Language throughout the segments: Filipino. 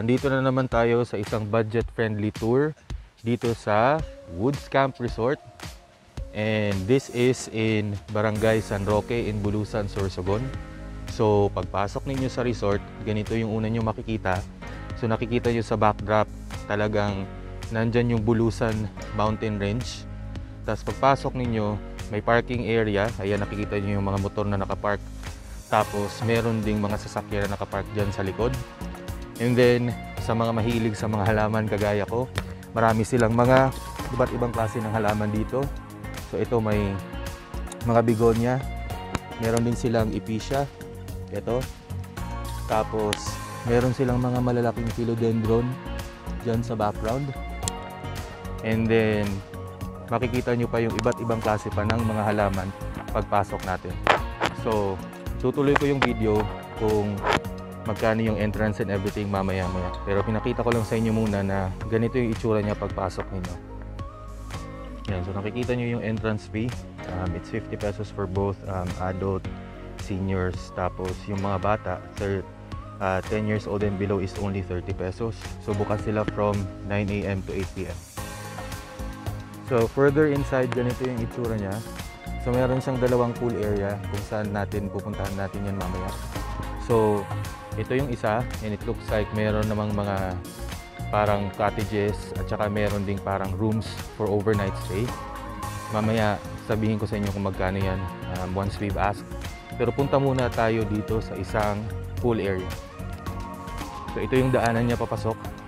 andito na naman tayo sa isang budget-friendly tour dito sa Woods Camp Resort. And this is in Barangay San Roque in Bulusan, Sorsogon. So pagpasok ninyo sa resort, ganito yung una nyo makikita. So nakikita nyo sa backdrop, talagang nandyan yung Bulusan Mountain Range. Tapos pagpasok ninyo, may parking area. Ayan, nakikita nyo yung mga motor na nakapark. Tapos meron ding mga sasakyan na nakapark dyan sa likod. And then sa mga mahilig sa mga halaman kagaya ko, marami silang mga iba't ibang klase ng halaman dito. So ito may mga bigonya, meron din silang epicea, ito. Tapos meron silang mga malalaking philodendron dyan sa background. And then makikita nyo pa yung iba't ibang klase pa ng mga halaman pagpasok natin. So tutuloy ko yung video kung magkano yung entrance and everything mamaya-maya. Pero pinakita ko lang sa inyo muna na ganito yung itsura niya pagpasok ninyo. Yan, so nakikita nyo yung entrance fee. It's 50 pesos for both adult, seniors, tapos yung mga bata, 10 years old and below is only 30 pesos. So bukas sila from 9 AM to 8 PM. So further inside, ganito yung itsura niya. So meron siyang dalawang pool area kung saan natin pupuntahan natin yan mamaya. So ito yung isa, and it looks like meron namang mga parang cottages at saka meron ding parang rooms for overnight stay. Mamaya sabihin ko sa inyo kung magkano yan once we've asked. Pero punta muna tayo dito sa isang pool area. So ito yung daanan niya papasok.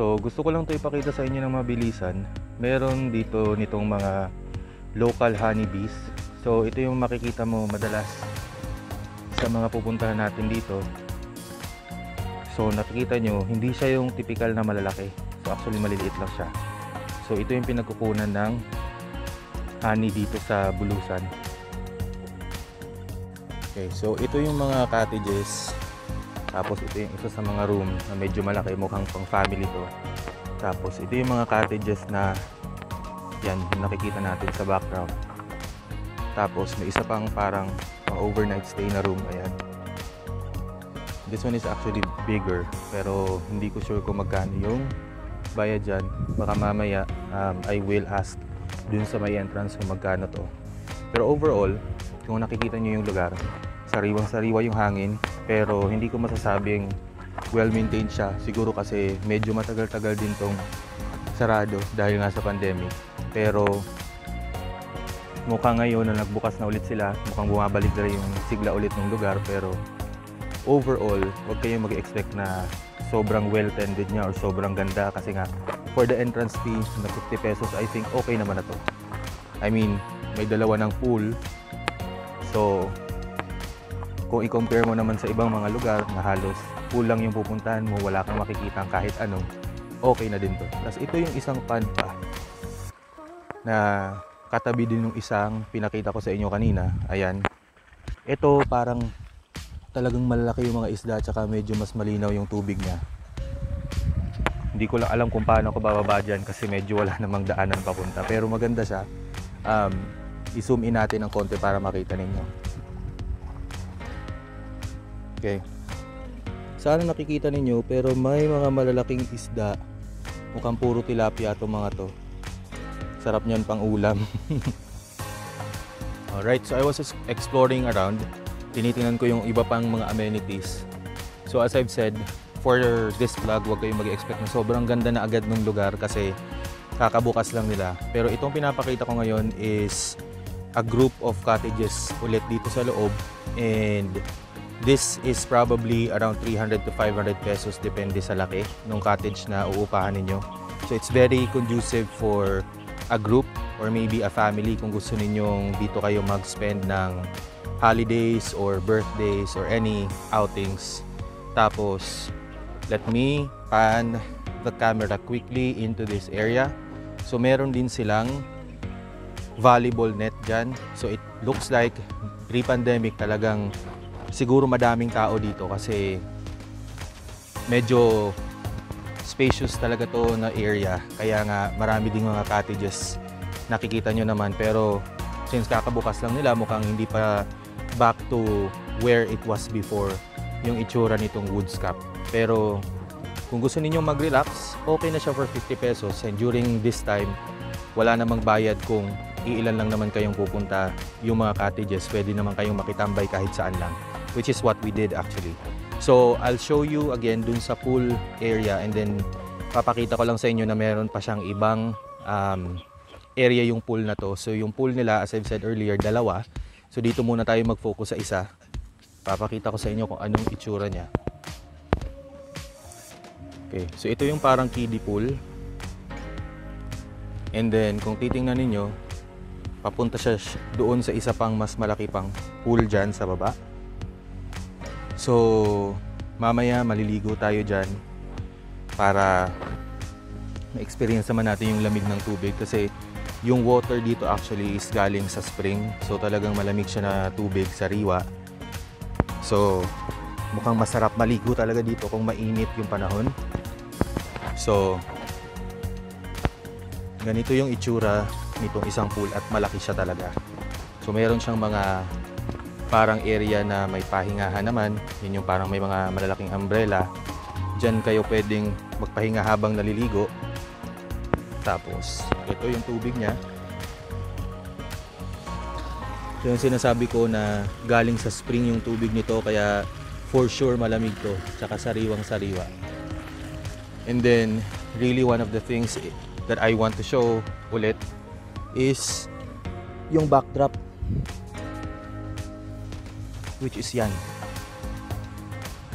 So gusto ko lang ito ipakita sa inyo ng mabilisan. Meron dito nitong mga local honeybees. So ito yung makikita mo madalas sa mga pupuntahan natin dito. So nakikita nyo, hindi siya yung typical na malalaki. So actually maliliit lang siya. So ito yung pinagkukunan ng honey dito sa Bulusan. Okay, so ito yung mga cottages. Tapos ito yung isa sa mga room na medyo malaki, mukhang pang family to. Tapos ito yung mga cottages na yan, yung nakikita natin sa background. Tapos may isa pang parang overnight stay na room, ayan. This one is actually bigger, pero hindi ko sure kung magkano yung bayad dyan. Baka mamaya I will ask dun sa may entrance kung magkano to. Pero overall, kung nakikita nyo yung lugar, sariwang-sariwa yung hangin, pero hindi ko masasabing well-maintained siya. Siguro kasi medyo matagal-tagal din tong sarado dahil nga sa pandemic. Pero mukhang ngayon na nagbukas na ulit sila, mukhang bumabalik na yung sigla ulit ng lugar. Pero overall, huwag kayong mag-expect na sobrang well-tended niya or sobrang ganda, kasi nga for the entrance fee na 50 pesos, I think okay naman na to. I mean, may dalawa ng pool. So kung i-compare mo naman sa ibang mga lugar na halos pool lang yung pupuntahan mo, wala kang makikita kahit anong, okay na din to. Tapos ito yung isang pond pa na katabi din yung isang pinakita ko sa inyo kanina. Ayan, ito parang talagang malalaki yung mga isda, tsaka medyo mas malinaw yung tubig niya. Hindi ko lang alam kung paano ko bababa dyan kasi medyo wala namang daanan papunta, pero maganda siya. I-zoom in natin ng konti para makita ninyo. Okay. Sana nakikita ninyo, pero may mga malalaking isda. Mukhang puro tilapia itong mga to. Sarap niyan pang ulam. Alright, so I was exploring around. Tinitingnan ko yung iba pang mga amenities. So as I've said, for this vlog, huwag kayong mag-expect na sobrang ganda na agad ng lugar kasi kakabukas lang nila. Pero itong pinapakita ko ngayon is a group of cottages ulit dito sa loob. And this is probably around 300 to 500 pesos depende sa laki ng cottage na uupahan ninyo. So it's very conducive for a group or maybe a family kung gusto ninyong dito kayo mag-spend ng holidays or birthdays or any outings. Tapos let me pan the camera quickly into this area. So meron din silang volleyball net dyan. So it looks like pre-pandemic talagang siguro madaming tao dito kasi medyo spacious talaga to na area. Kaya nga marami ding mga cottages, nakikita nyo naman. Pero since kakabukas lang nila, mukhang hindi pa back to where it was before yung itsura nitong Woodscap. Pero kung gusto ninyong mag-relax, okay na siya for 50 pesos. And during this time, wala namang bayad kung iilan lang naman kayong pupunta. Yung mga cottages, pwede naman kayong makitambay kahit saan lang, which is what we did actually. So I'll show you again dun sa pool area, and then papakita ko lang sa inyo na meron pa siyang ibang area yung pool na to. So yung pool nila, as I've said earlier, dalawa. So dito muna tayo mag-focus sa isa. Papakita ko sa inyo kung anong itsura niya. Okay, so ito yung parang kiddie pool. And then kung titingnan ninyo, papunta siya doon sa isa pang mas malaki pang pool dyan sa baba. So mamaya maliligo tayo dyan para ma-experience naman natin yung lamig ng tubig, kasi yung water dito actually is galing sa spring. So talagang malamig siya na tubig, sariwa. So mukhang masarap maligo talaga dito kung mainit yung panahon. So ganito yung itsura nitong isang pool, at malaki siya talaga. So meron siyang mga parang area na may pahingahan naman. Yun yung parang may mga malalaking umbrella. Diyan kayo pwedeng magpahinga habang naliligo. Tapos ito yung tubig niya. So yung sinasabi ko na galing sa spring yung tubig nito, kaya for sure malamig to, tsaka sariwang sariwa. And then really one of the things that I want to show ulit is yung backdrop, which is yan,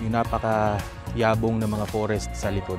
yung napaka yabong na mga forest sa likod.